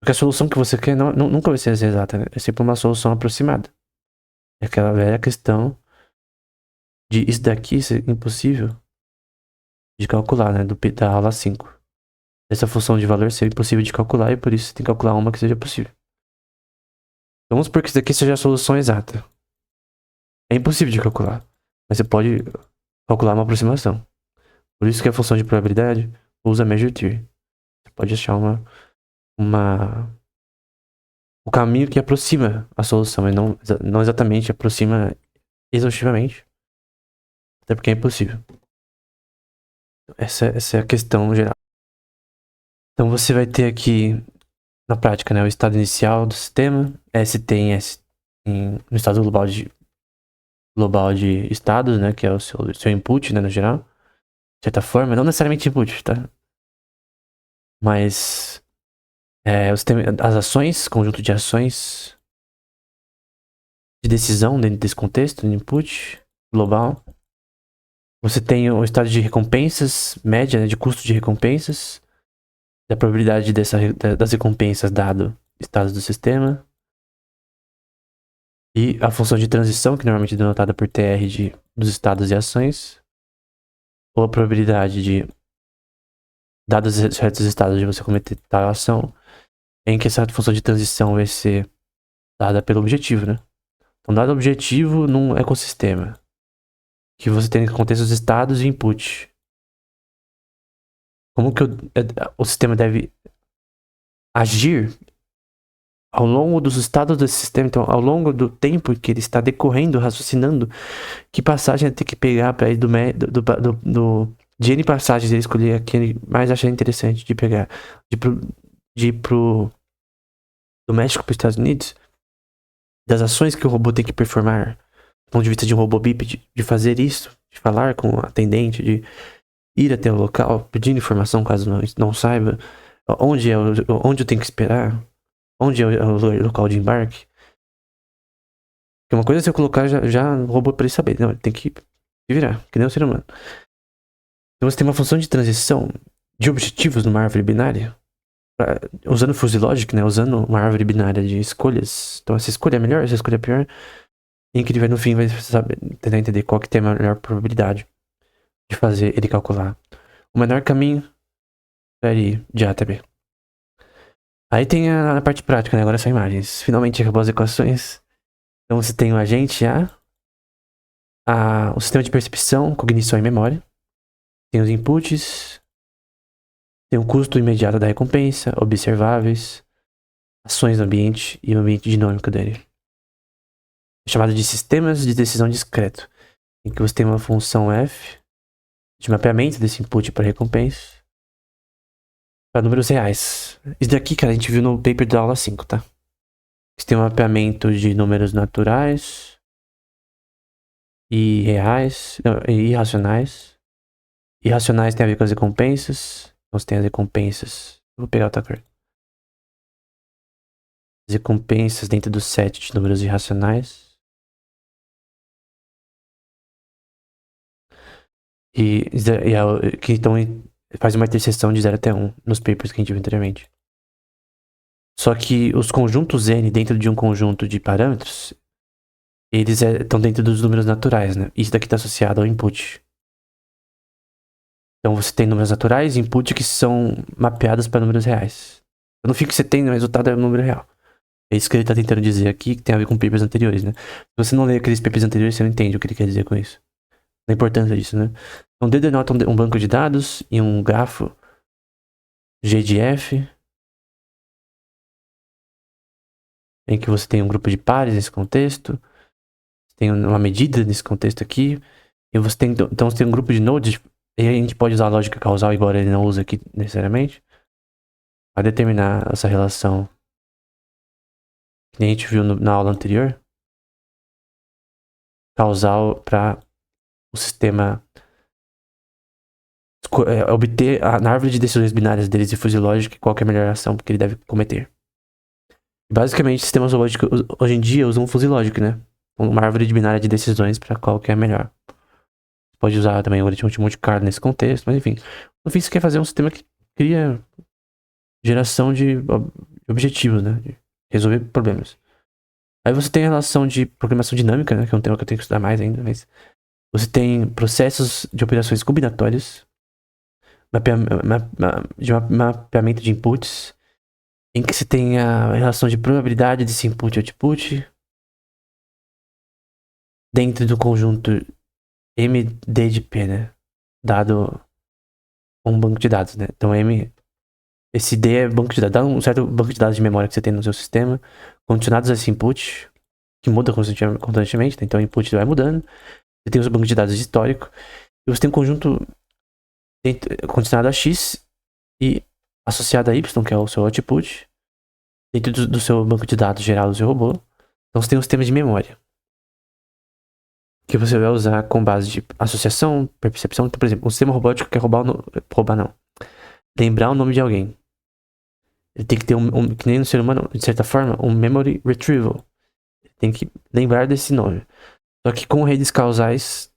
Porque a solução que você quer nunca vai ser exata, né? É sempre uma solução aproximada. É aquela velha questão de isso daqui ser impossível de calcular, né? Da aula 5. Essa função de valor ser impossível de calcular e por isso você tem que calcular uma que seja possível. Então vamos supor que isso daqui seja a solução exata. É impossível de calcular, mas você pode calcular uma aproximação. Por isso que a função de probabilidade usa measure theory. Você pode achar o caminho que aproxima a solução, e não exatamente aproxima exaustivamente, até porque é impossível. Essa é a questão geral. Então você vai ter aqui, na prática, né, o estado inicial do sistema, ST em S, no estado global de estados, né, que é o seu input, né, no geral, de certa forma, não necessariamente input, tá? Mas as ações, conjunto de ações de decisão dentro desse contexto, no input global. Você tem o estado de recompensas, média, né, de custo de recompensas, da probabilidade das recompensas dado estados do sistema. E a função de transição, que normalmente é denotada por TR dos estados e ações. Ou a probabilidade de, dados certos estados de você cometer tal ação, em que essa função de transição vai ser dada pelo objetivo, né? Então, dado o objetivo num ecossistema, que você tem que conter os estados e input. Como que o sistema deve agir ao longo dos estados desse sistema, então ao longo do tempo que ele está decorrendo, raciocinando, que passagem ele tem que pegar para ir de N passagens ele escolher a que ele mais acha interessante de pegar, de ir do México para os Estados Unidos, das ações que o robô tem que performar, do ponto de vista de um robô bípede, de fazer isso, de falar com o atendente, ir até o local, pedindo informação caso não saiba, onde eu tenho que esperar, onde é o local de embarque. Porque uma coisa é se eu colocar já o robô para ele saber. Não, ele tem que se virar, que nem o ser humano. Então você tem uma função de transição de objetivos numa árvore binária, usando fuzzy logic, né? Usando uma árvore binária de escolhas. Então essa escolha é melhor, essa escolha é pior. Em que ele vai no fim vai saber, tentar entender qual que tem a melhor probabilidade de fazer ele calcular o menor caminho para ir de A até B. Aí tem a parte prática, né? Agora são imagens. Finalmente acabou as equações. Então você tem o agente o sistema de percepção, cognição e memória. Tem os inputs. Tem o custo imediato da recompensa, observáveis, ações no ambiente e o ambiente dinâmico dele. É chamado de sistemas de decisão discreto, em que você tem uma função f de mapeamento desse input para recompensa para números reais. Isso daqui, cara, a gente viu no paper da aula 5, tá? Você tem um mapeamento de números naturais e reais, não, e irracionais. Irracionais tem a ver com as recompensas. Então você tem as recompensas. Vou pegar outra cor. As recompensas dentro do set de números irracionais. Que então faz uma interseção de 0 até 1 nos papers que a gente viu anteriormente. Só que os conjuntos N dentro de um conjunto de parâmetros, eles estão dentro dos números naturais, né? Isso daqui está associado ao input. Então você tem números naturais e input que são mapeados para números reais. Então, no fim que você tem, o resultado é o número real. É isso que ele está tentando dizer aqui, que tem a ver com papers anteriores, né? Se você não lê aqueles papers anteriores, você não entende o que ele quer dizer com isso. A importância disso, né? Então, D denota um banco de dados e um grafo G de F, em que você tem um grupo de pares nesse contexto, tem uma medida nesse contexto aqui, e você tem, então você tem um grupo de nodes, e aí a gente pode usar a lógica causal, embora ele não use aqui necessariamente, para determinar essa relação que a gente viu na aula anterior, causal para o sistema obter na árvore de decisões binárias deles de fuzzy logic qual que é a melhor ação que ele deve cometer. Basicamente, sistemas lógicos hoje em dia usam fuzzy logic, né? Uma árvore de binária de decisões para qual que é a melhor. Pode usar também o algoritmo de Monte Carlo nesse contexto, mas enfim. No fim, você quer fazer um sistema que cria geração de objetivos, né? De resolver problemas. Aí você tem a relação de programação dinâmica, né? Que é um tema que eu tenho que estudar mais ainda, mas você tem processos de operações combinatórias, mapeamento de inputs, em que você tem a relação de probabilidade desse input e output dentro do conjunto MD de P, né? Dado um banco de dados, né? Então esse D é banco de dados, dá um certo banco de dados de memória que você tem no seu sistema, condicionados a esse input, que muda constantemente, né? Então o input vai mudando. Você tem os bancos de dados histórico, e você tem um conjunto condicionado a X e associado a Y, que é o seu output, dentro do seu banco de dados geral do seu robô. Então você tem um sistema de memória, que você vai usar com base de associação, percepção. Então, por exemplo, um sistema robótico quer lembrar o nome de alguém. Ele tem que ter que nem no ser humano, de certa forma, um memory retrieval. Ele tem que lembrar desse nome. Só que com redes causais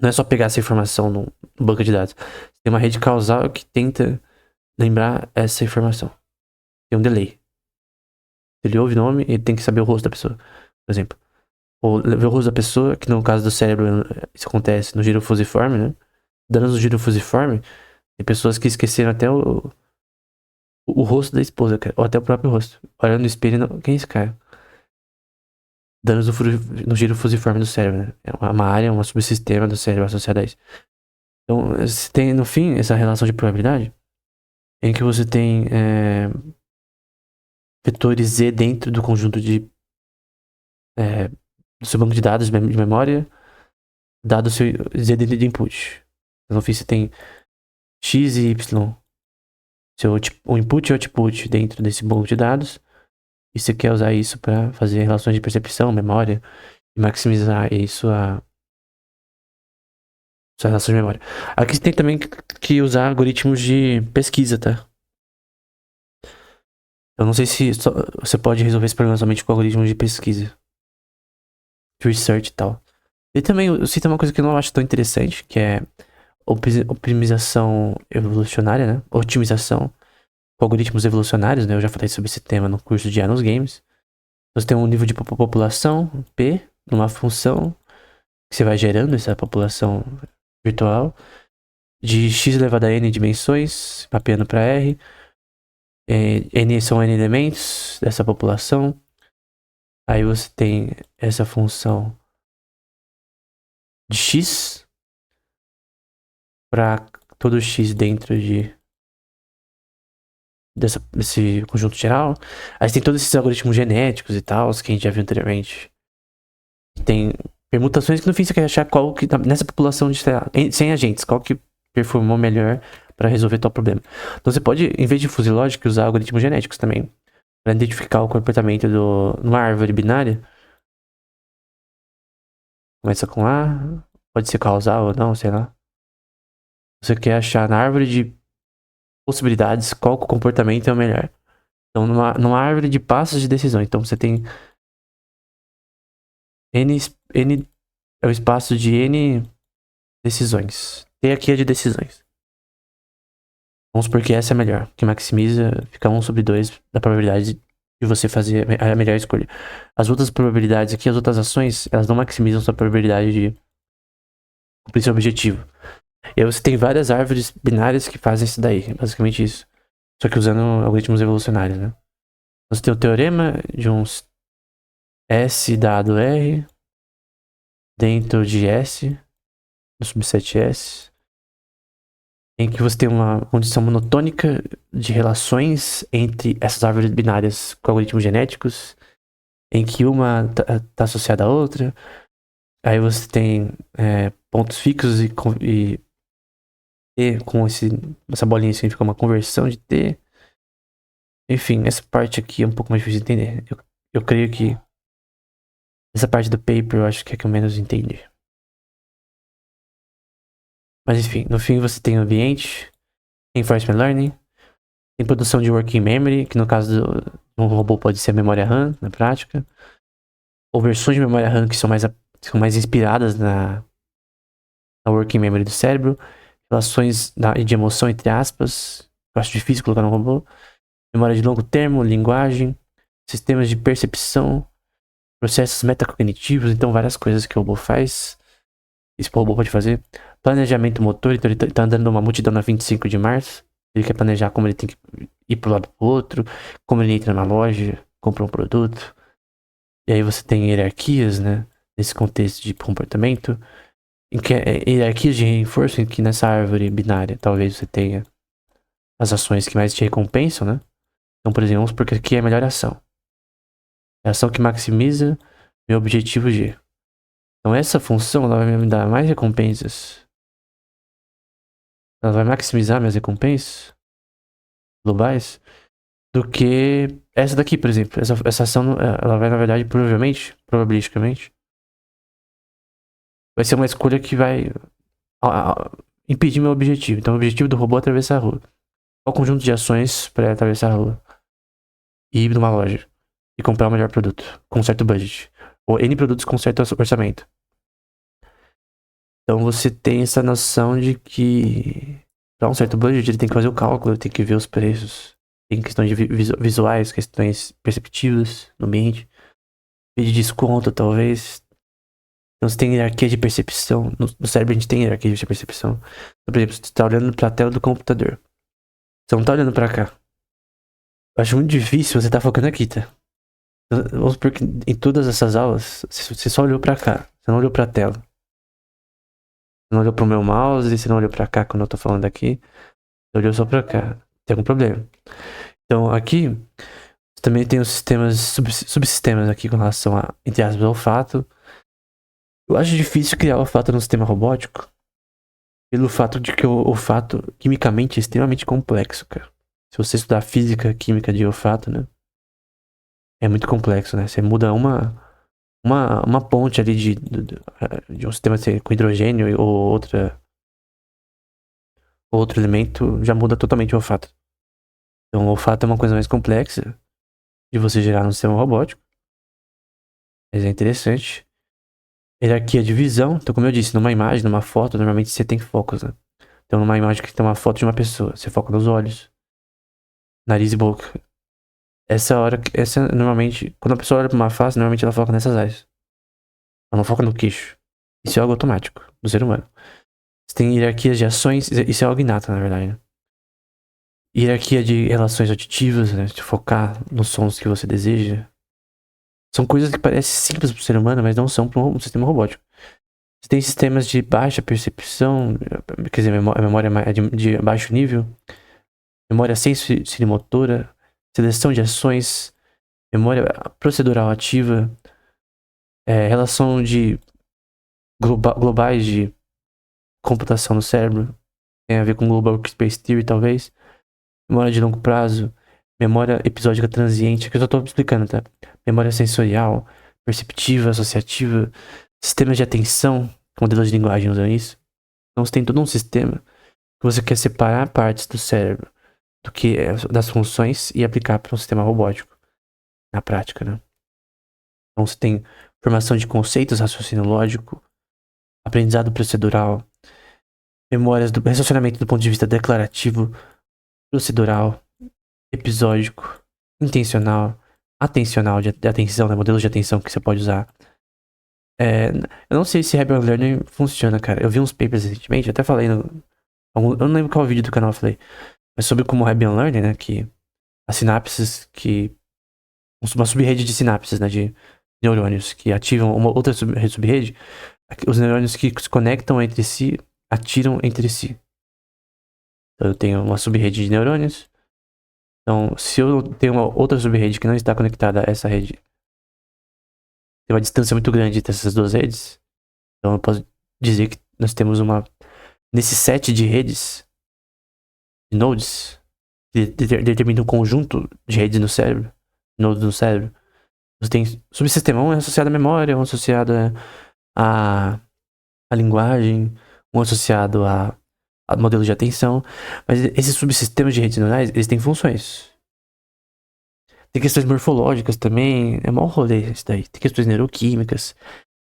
não é só pegar essa informação no banco de dados. Tem uma rede causal que tenta lembrar essa informação. Tem um delay. Se ele ouve o nome, ele tem que saber o rosto da pessoa, por exemplo. Ou ver o rosto da pessoa, que no caso do cérebro, isso acontece no giro fusiforme, né? Danos no giro fusiforme, tem pessoas que esqueceram até o rosto da esposa, cara, ou até o próprio rosto. Olhando no espelho, quem é esse cara? Danos no giro fusiforme do cérebro, né? É uma área, um subsistema do cérebro associado a isso. Então, você tem, no fim, essa relação de probabilidade, em que você tem vetores Z dentro do conjunto do seu banco de dados de memória, dado o seu Z dentro de input. Então, no fim, você tem X e Y, o input e o output dentro desse banco de dados, e você quer usar isso para fazer relações de percepção, memória, e maximizar isso Só relação de memória. Aqui você tem também que usar algoritmos de pesquisa, tá? Eu não sei se você pode resolver esse problema somente com algoritmos de pesquisa. Research e tal. E também eu cito uma coisa que eu não acho tão interessante, que é optimização evolucionária, né? Otimização com algoritmos evolucionários, né? Eu já falei sobre esse tema no curso de A nos Games. Você tem um nível de população, P, numa função que você vai gerando essa população virtual de x elevado a n dimensões, mapeando para R. N são N elementos dessa população. Aí você tem essa função de x para todo x dentro desse conjunto geral. Aí você tem todos esses algoritmos genéticos e tal, que a gente já viu anteriormente. Tem permutações que no fim você quer achar qual que, nessa população de 100 agentes, qual que performou melhor para resolver tal problema. Então você pode, em vez de fuzil logic, usar algoritmos genéticos também, para identificar o comportamento numa árvore binária. Começa com A, pode ser causal ou não, sei lá. Você quer achar na árvore de possibilidades qual comportamento é o melhor. Então, numa árvore de passos de decisão. Então, você tem N é o espaço de N decisões. T aqui é de decisões. Vamos supor que essa é a melhor, que maximiza, fica 1 sobre 2 da probabilidade de você fazer a melhor escolha. As outras probabilidades aqui, as outras ações, elas não maximizam sua probabilidade de cumprir seu objetivo. E aí você tem várias árvores binárias que fazem isso daí, basicamente isso. Só que usando algoritmos evolucionários, né? Você tem o teorema de um S dado R dentro de S, do subset S, em que você tem uma condição monotônica de relações entre essas árvores binárias com algoritmos genéticos, em que uma tá associada à outra. Aí você tem pontos fixos e T com essa bolinha significa uma conversão de T. Enfim, essa parte aqui é um pouco mais difícil de entender. Eu creio que essa parte do paper eu acho que é que eu menos entendi. Mas enfim, no fim você tem o ambiente, reinforcement learning, tem produção de working memory, que no caso de um robô pode ser a memória RAM, na prática. Ou versões de memória RAM que são mais inspiradas na working memory do cérebro. Relações de emoção, entre aspas. Eu acho difícil colocar no robô. Memória de longo termo, linguagem, sistemas de percepção, processos metacognitivos, então várias coisas que o robô faz. Isso o robô pode fazer. Planejamento motor, então ele tá andando numa multidão na 25 de março. Ele quer planejar como ele tem que ir pro lado pro outro, como ele entra na loja, compra um produto. E aí você tem hierarquias, né? Nesse contexto de comportamento. Em que hierarquias de reforço, em que nessa árvore binária talvez você tenha as ações que mais te recompensam, né? Então, por exemplo, porque aqui é a melhor ação. É a ação que maximiza meu objetivo G. Então essa função ela vai me dar mais recompensas. Ela vai maximizar minhas recompensas globais do que essa daqui, por exemplo. Essa ação, ela vai, na verdade, probabilisticamente, vai ser uma escolha que vai impedir meu objetivo. Então o objetivo do robô é atravessar a rua. Qual conjunto de ações para atravessar a rua? E ir numa loja. E comprar o melhor produto, com um certo budget. Ou N produtos com certo orçamento. Então você tem essa noção de que para um certo budget ele tem que fazer o cálculo, ele tem que ver os preços. Tem questões de visuais, questões perceptivas no ambiente. De desconto, talvez. Então você tem hierarquia de percepção. No cérebro a gente tem hierarquia de percepção. Então, por exemplo, você tá olhando pra tela do computador. Você não tá olhando pra cá. Eu acho muito difícil você tá focando aqui, tá? Vamos supor que em todas essas aulas, você só olhou pra cá. Você não olhou pra tela. Você não olhou pro meu mouse, você não olhou pra cá quando eu tô falando aqui. Você olhou só pra cá. Tem algum problema. Então aqui, você também tem os sistemas, subsistemas aqui com relação a, entre aspas, olfato. Eu acho difícil criar olfato num sistema robótico. Pelo fato de que o olfato, quimicamente, é extremamente complexo, cara. Se você estudar a física química de olfato, né? É muito complexo, né? Você muda uma ponte ali de um sistema com hidrogênio ou outra outro elemento já muda totalmente o olfato. Então, o olfato é uma coisa mais complexa de você gerar um sistema robótico. Mas é interessante. Hierarquia de visão. Então, como eu disse, numa imagem, numa foto, normalmente você tem focos, né? Então, numa imagem que tem uma foto de uma pessoa, você foca nos olhos, nariz e boca. Essa normalmente, quando a pessoa olha pra uma face, normalmente ela foca nessas áreas. Ela não foca no queixo. Isso é algo automático do ser humano. Você tem hierarquias de ações, isso é algo inato, na verdade, né? Hierarquia de relações auditivas, né? De focar nos sons que você deseja. São coisas que parecem simples pro ser humano, mas não são para um sistema robótico. Você tem sistemas de baixa percepção, quer dizer, memória de baixo nível, memória sensori-motora, seleção de ações, memória procedural ativa, relação de globais de computação no cérebro, tem a ver com Global Workspace Theory, talvez, memória de longo prazo, memória episódica transiente, que eu só tô explicando, tá? Memória sensorial, perceptiva, associativa, sistemas de atenção, modelos de linguagem usam isso. Então você tem todo um sistema que você quer separar partes do cérebro do que das funções e aplicar para um sistema robótico na prática, né? Então você tem formação de conceitos, raciocínio lógico, aprendizado procedural, memórias do raciocínamento do ponto de vista declarativo, procedural, episódico, intencional, atencional, de atenção, né? Modelos de atenção que você pode usar. Eu não sei se Hybrid Learning funciona, cara. Eu vi uns papers recentemente, eu até falei eu não lembro qual vídeo do canal eu falei, mas sobre como Hybrid Learning, né? Que as sinapses que... Uma subrede de sinapses, né? De neurônios que ativam uma outra subrede. Os neurônios que se conectam entre si, atiram entre si. Então eu tenho uma subrede de neurônios. Então, se eu tenho uma outra subrede que não está conectada a essa rede, tem uma distância muito grande entre essas duas redes. Então eu posso dizer que nós temos nesse set de redes, de nodes, que determina um conjunto de redes no cérebro, nodes no cérebro. Você tem subsistema, um é associado à memória, um associado à linguagem, um associado a modelos de atenção. Mas esses subsistemas de redes neurais, eles têm funções. Tem questões morfológicas também, é mau rolê isso daí. Tem questões neuroquímicas,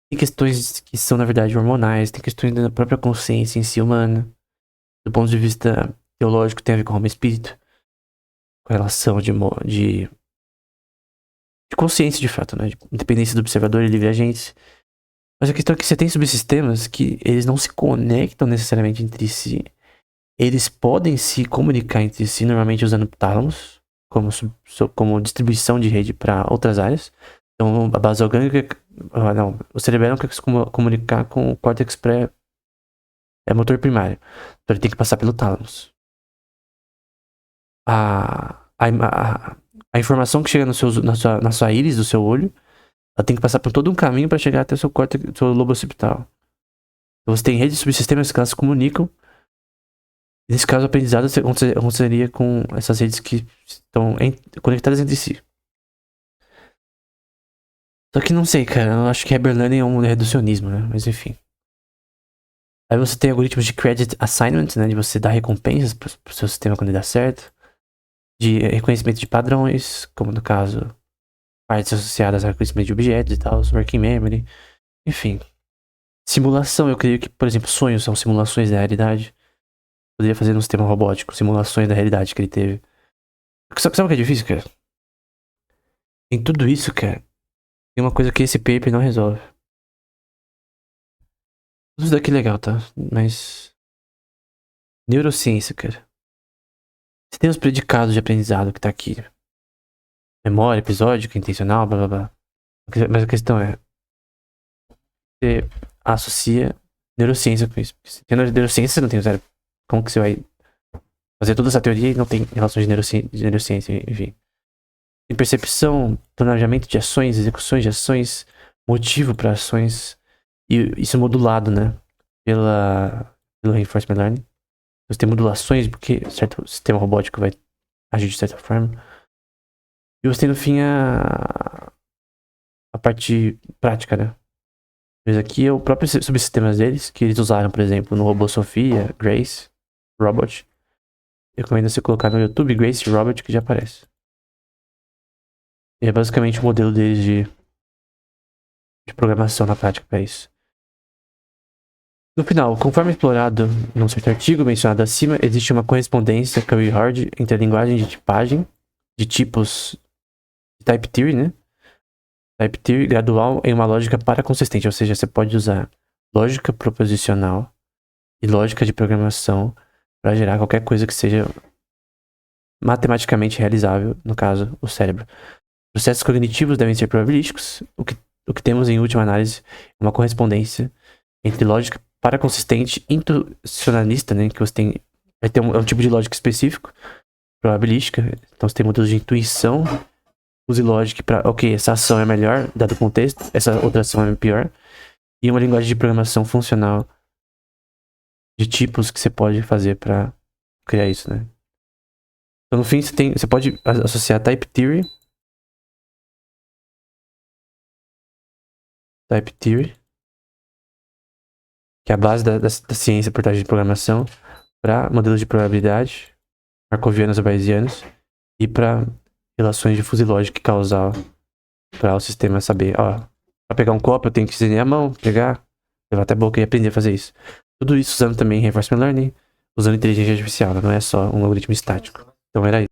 tem questões que são, na verdade, hormonais, tem questões da própria consciência em si humana. Do ponto de vista teológico, tem a ver com o espírito, com relação de consciência, de fato, né? De independência do observador e livre agente. Mas a questão é que você tem subsistemas que eles não se conectam necessariamente entre si. Eles podem se comunicar entre si, normalmente usando tálamos, como distribuição de rede para outras áreas. Então, a base orgânica... o cerebelo quer se comunicar com o córtex motor primário. Então, ele tem que passar pelo tálamos. A informação que chega na sua íris, do seu olho, ela tem que passar por todo um caminho para chegar até o seu córtex, seu lobo occipital. Então, você tem redes de subsistemas que elas se comunicam. Nesse caso, o aprendizado aconteceria com essas redes que estão conectadas entre si. Só que não sei, cara. Eu acho que Hybrid Learning é um reducionismo, né? Mas enfim. Aí você tem algoritmos de credit assignment, né? De você dar recompensas pro seu sistema quando ele dá certo. De reconhecimento de padrões, como no caso, partes associadas a reconhecimento de objetos e tal, working memory. Enfim. Simulação, eu creio que, por exemplo, sonhos são simulações da realidade. Poderia fazer num sistema robótico, simulações da realidade que ele teve. Sabe o que é difícil, cara? Em tudo isso, cara, tem uma coisa que esse paper não resolve. Tudo isso daqui é legal, tá? Mas... neurociência, cara. Você tem os predicados de aprendizado que tá aqui. Memória, episódica, intencional, blá blá blá. Mas a questão é... você associa neurociência com isso. Porque se tem neurociência, você não tem o cérebro. Como que você vai fazer toda essa teoria e não tem relações de neurociência, enfim. Tem percepção, planejamento de ações, execuções de ações, motivo para ações. E isso é modulado, né? Pelo Reinforcement Learning. Você tem modulações, porque certo sistema robótico vai agir de certa forma. E você tem, no fim, a parte prática, né? Mas aqui é o próprio subsistemas deles, que eles usaram, por exemplo, no robô Sofia, Grace. Robot. Eu recomendo você colocar no YouTube Grace Robot que já aparece. E é basicamente o modelo deles de programação na prática para isso. No final, conforme explorado num certo artigo mencionado acima, existe uma correspondência query-hard entre a linguagem de tipagem de tipos Type Theory, né? Type Theory gradual em uma lógica paraconsistente, ou seja, você pode usar lógica proposicional e lógica de programação para gerar qualquer coisa que seja matematicamente realizável, no caso, o cérebro. Processos cognitivos devem ser probabilísticos. O que temos em última análise é uma correspondência entre lógica paraconsistente e intuicionalista, né? Que você tem. Vai ter um tipo de lógica específico, probabilística. Então você tem modelos de intuição. Use lógica para, ok, essa ação é melhor, dado o contexto, essa outra ação é pior. E uma linguagem de programação funcional de tipos que você pode fazer para criar isso, né? Então, no fim, você pode associar Type Theory, que é a base da ciência por trás de programação, para modelos de probabilidade, markovianos ou bayesianos, e para relações de fuzil lógica causal, para o sistema saber, ó, para pegar um copo eu tenho que estender a mão, pegar, levar até a boca e aprender a fazer isso. Tudo isso usando também reinforcement learning, usando inteligência artificial, não é só um algoritmo estático. Então era isso.